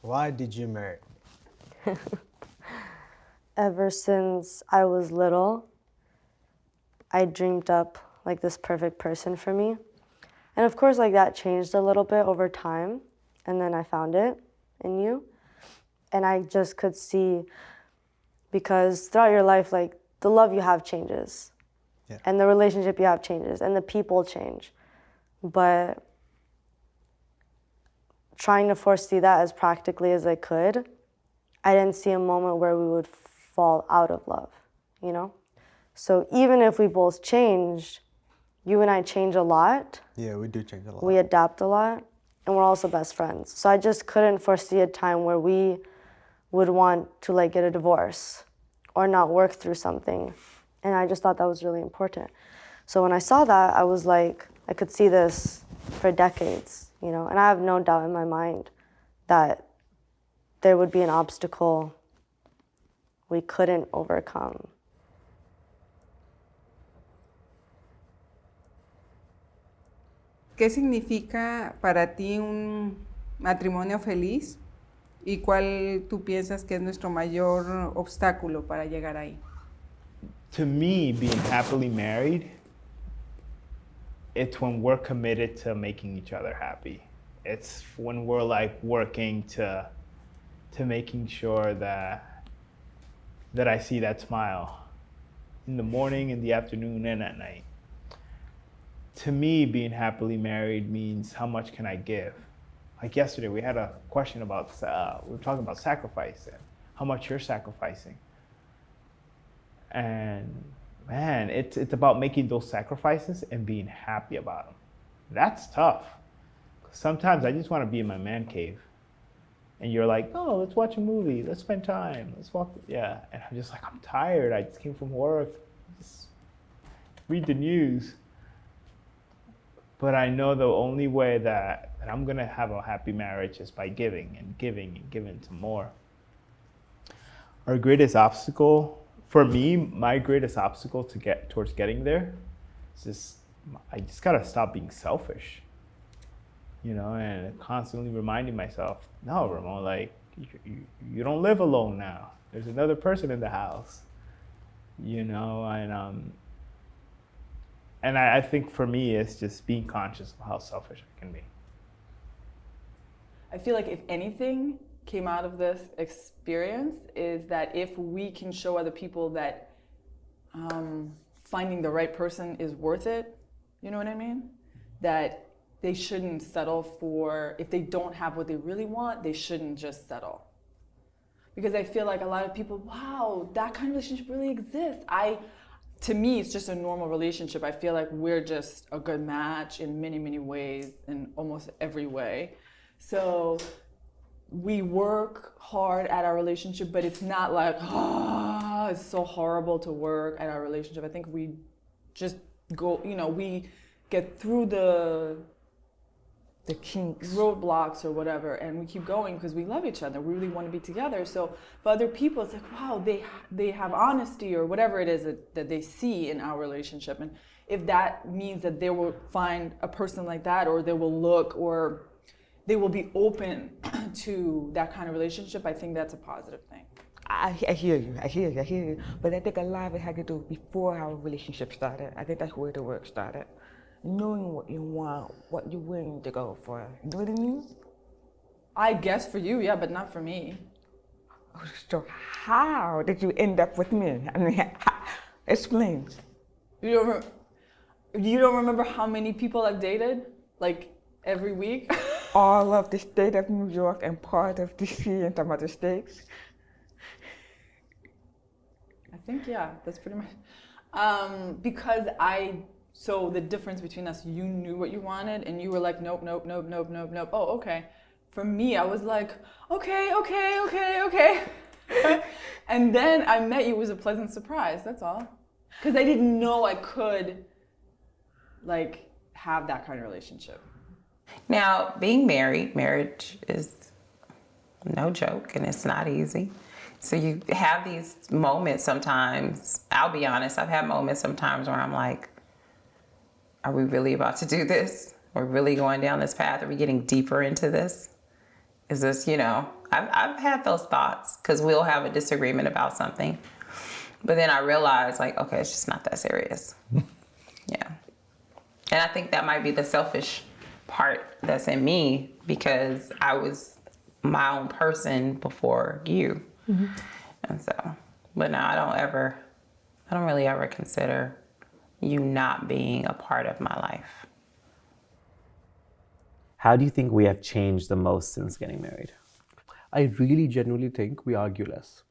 Why did you marry? Ever since I was little, I dreamed up like this perfect person for me. And of course, like that changed a little bit over time. And then I found it in you. And I just could see, because throughout your life, like the love you have changes. Yeah. And the relationship you have changes. And the people change. But trying to foresee that as practically as I could, I didn't see a moment where we would fall out of love, you know? So even if we both changed, you and I change a lot. Yeah, we do change a lot. We adapt a lot, and we're also best friends. So I just couldn't foresee a time where we would want to like get a divorce or not work through something. And I just thought that was really important. So when I saw that, I was like, I could see this for decades, you know? And I have no doubt in my mind that there would be an obstacle we couldn't overcome. ¿Qué significa para ti un matrimonio feliz? ¿Y cuál tú piensas que es nuestro mayor obstáculo para llegar ahí? To me, being happily married, it's when we're committed to making each other happy. It's when we're like working to making sure that I see that smile in the morning, in the afternoon, and at night. To me, being happily married means how much can I give? Like yesterday, we had a question about, we were talking about sacrifice and how much you're sacrificing. And man, it's about making those sacrifices and being happy about them. That's tough. Sometimes I just want to be in my man cave. And you're like, oh, let's watch a movie, let's spend time, let's walk, yeah. And I'm just like, I'm tired, I just came from work, just read the news. But I know the only way that I'm gonna have a happy marriage is by giving and giving and giving to more. Our greatest obstacle, for me, my greatest obstacle to get towards getting there is just, I just gotta stop being selfish. You know, and constantly reminding myself, no, Ramon, like, you don't live alone now. There's another person in the house, you know, and I think for me, it's just being conscious of how selfish I can be. I feel like if anything came out of this experience is that if we can show other people that finding the right person is worth it, you know what I mean? That they shouldn't settle for, if they don't have what they really want, they shouldn't just settle. Because I feel like a lot of people, wow, that kind of relationship really exists. To me, it's just a normal relationship. I feel like we're just a good match in many, many ways, in almost every way. So we work hard at our relationship, but it's not like, oh, it's so horrible to work at our relationship. I think we just go, you know, we get through the kinks, roadblocks or whatever, and we keep going because we love each other. We really want to be together. So for other people, it's like, wow, they have honesty or whatever it is that they see in our relationship. And if that means that they will find a person like that, or they will look, or they will be open to that kind of relationship, I think that's a positive thing. I hear you. But I think a lot of it had to do before our relationship started. I think that's where the work started. Knowing what you want, what you're willing to go for. You know what I mean? I guess for you, yeah, but not for me. So how did you end up with me? I mean, explain. You don't remember how many people I've dated? Like every week? All of the state of New York and part of DC and some other states. I think, yeah, that's pretty much. Because so the difference between us, you knew what you wanted and you were like, nope. Oh, okay. For me, I was like, okay. And then I met you, it was a pleasant surprise, that's all. Because I didn't know I could like have that kind of relationship. Now, being marriage is no joke and it's not easy. So you have these moments sometimes, I'll be honest, I've had moments sometimes where I'm like, are we really about to do this? We're really going down this path? Are we getting deeper into this? Is this, you know, I've had those thoughts because we'll have a disagreement about something. But then I realize, like, okay, it's just not that serious. Yeah. And I think that might be the selfish part that's in me because I was my own person before you. Mm-hmm. And so, but now I don't really ever consider you not being a part of my life. How do you think we have changed the most since getting married? I really genuinely think we argue less.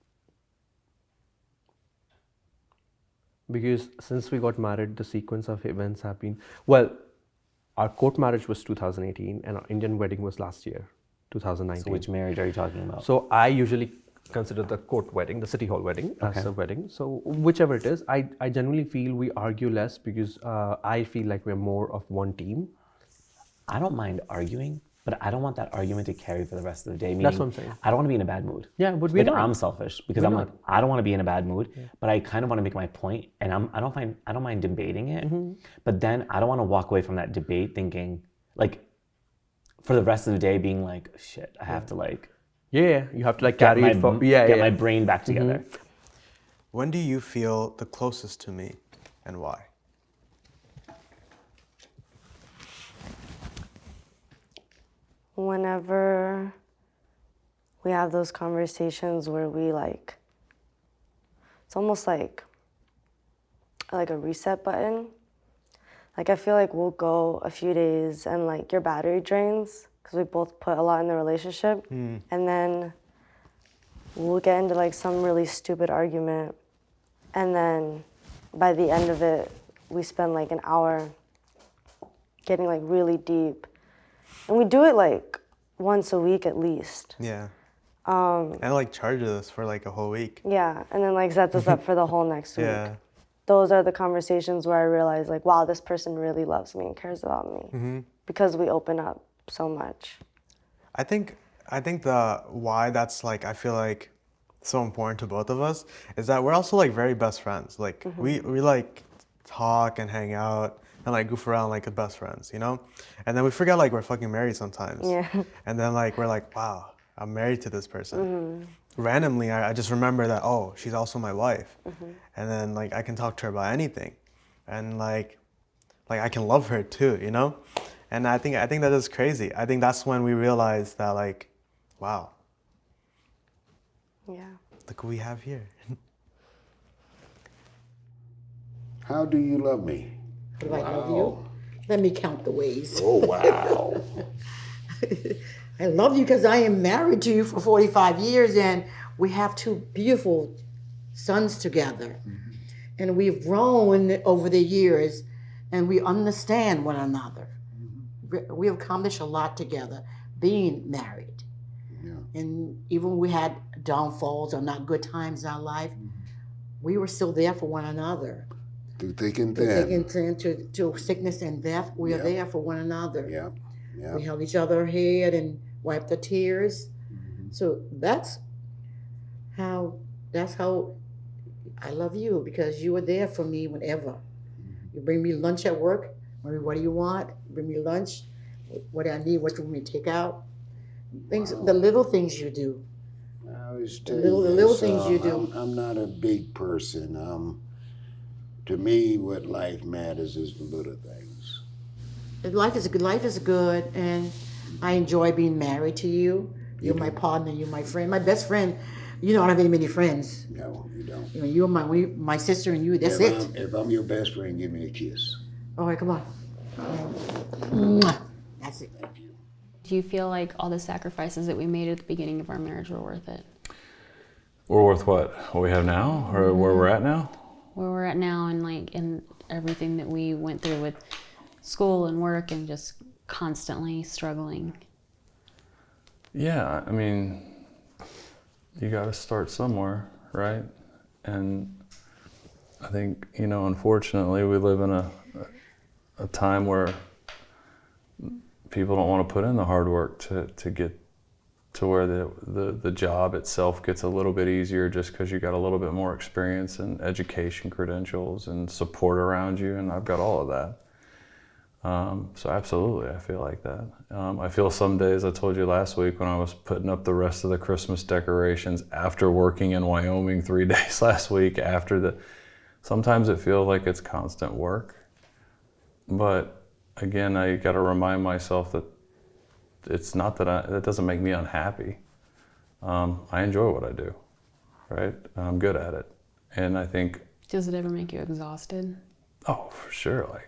Because since we got married, the sequence of events have been, well, our court marriage was 2018 and our Indian wedding was last year, 2019. So which marriage are you talking about? So I usually consider the court wedding, the city hall wedding, as a wedding. So whichever it is, I genuinely feel we argue less because I feel like we're more of one team. I don't mind arguing, but I don't want that argument to carry for the rest of the day. Meaning, That's what I'm saying. I don't want to be in a bad mood. Yeah, but we're not. I'm selfish because I'm like, I don't want to be in a bad mood, but I kind of want to make my point, and I don't mind debating it. Mm-hmm. But then I don't want to walk away from that debate thinking, like, for the rest of the day being like, shit, I have to like, you have to like carry it for, get my brain back together. Mm-hmm. When do you feel the closest to me, and why? Whenever we have those conversations where we like, it's almost like a reset button. Like I feel like we'll go a few days and like your battery drains because we both put a lot in the relationship, and then we'll get into like some really stupid argument, and then by the end of it, we spend like an hour getting like really deep. And we do it like once a week at least. Yeah. And like charges us for like a whole week. Yeah, and then like sets us up for the whole next week. Yeah. Those are the conversations where I realize like, wow, this person really loves me and cares about me because we open up so much. I think the why that's like, I feel like so important to both of us is that we're also like very best friends. Like we like talk and hang out and like goof around like best friends, you know? And then we forget like we're fucking married sometimes. Yeah. And then like we're like, wow, I'm married to this person. Randomly, I just remember that, oh, she's also my wife. And then like I can talk to her about anything. And like I can love her too, you know? And I think that is crazy. I think that's when we realized that like, wow. Yeah. Look what we have here. How do you love me? Do I love you? Let me count the ways. Oh, wow. I love you because I am married to you for 45 years and we have two beautiful sons together. And we've grown over the years and we understand one another. We have accomplished a lot together being married. And even when we had downfalls or not good times in our life, we were still there for one another. Through thick and thin. To sickness and death, we are there for one another. Yeah. We held each other's head and wiped the tears. So that's how I love you, because you were there for me whenever. You bring me lunch at work. What do you want? Bring me lunch. What do I need? What do you want me to take out? Things, the little things you do. I always The tell little you, things you do. I'm not a big person. To me, what life matters is the little things. Life is good, and I enjoy being married to you. You're my partner. You're my friend. My best friend. You don't have many friends. No, you don't. You know, you're my sister, and you. That's it. If I'm your best friend, give me a kiss. All right, come on. Mwah. That's it. Thank you. Do you feel like all the sacrifices that we made at the beginning of our marriage were worth it? We're worth what? What we have now, or where we're at now? Where we're at now, and like in everything that we went through with school and work and just constantly struggling. Yeah, I mean, you got to start somewhere, right? And I think, unfortunately, we live in a time where people don't want to put in the hard work to get to where the job itself gets a little bit easier just because you got a little bit more experience and education credentials and support around you, and I've got all of that. So absolutely, I feel like that. I feel some days, I told you last week when I was putting up the rest of the Christmas decorations after working in Wyoming 3 days last week sometimes it feels like it's constant work. But again, I got to remind myself that it's not that doesn't make me unhappy. I enjoy what I do, right? I'm good at it. And I think... Does it ever make you exhausted? Oh, for sure.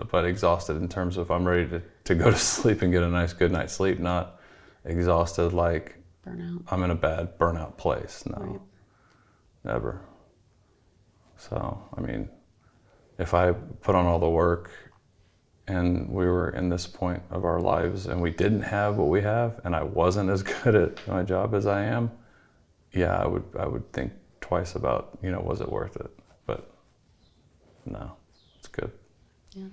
But exhausted in terms of I'm ready to go to sleep and get a nice good night's sleep, not exhausted like burnout. I'm in a bad burnout place. No, right. Never. So, I mean, if I put on all the work and we were in this point of our lives and we didn't have what we have and I wasn't as good at my job as I am, yeah, I would think twice about, was it worth it? But no, it's good. Yeah.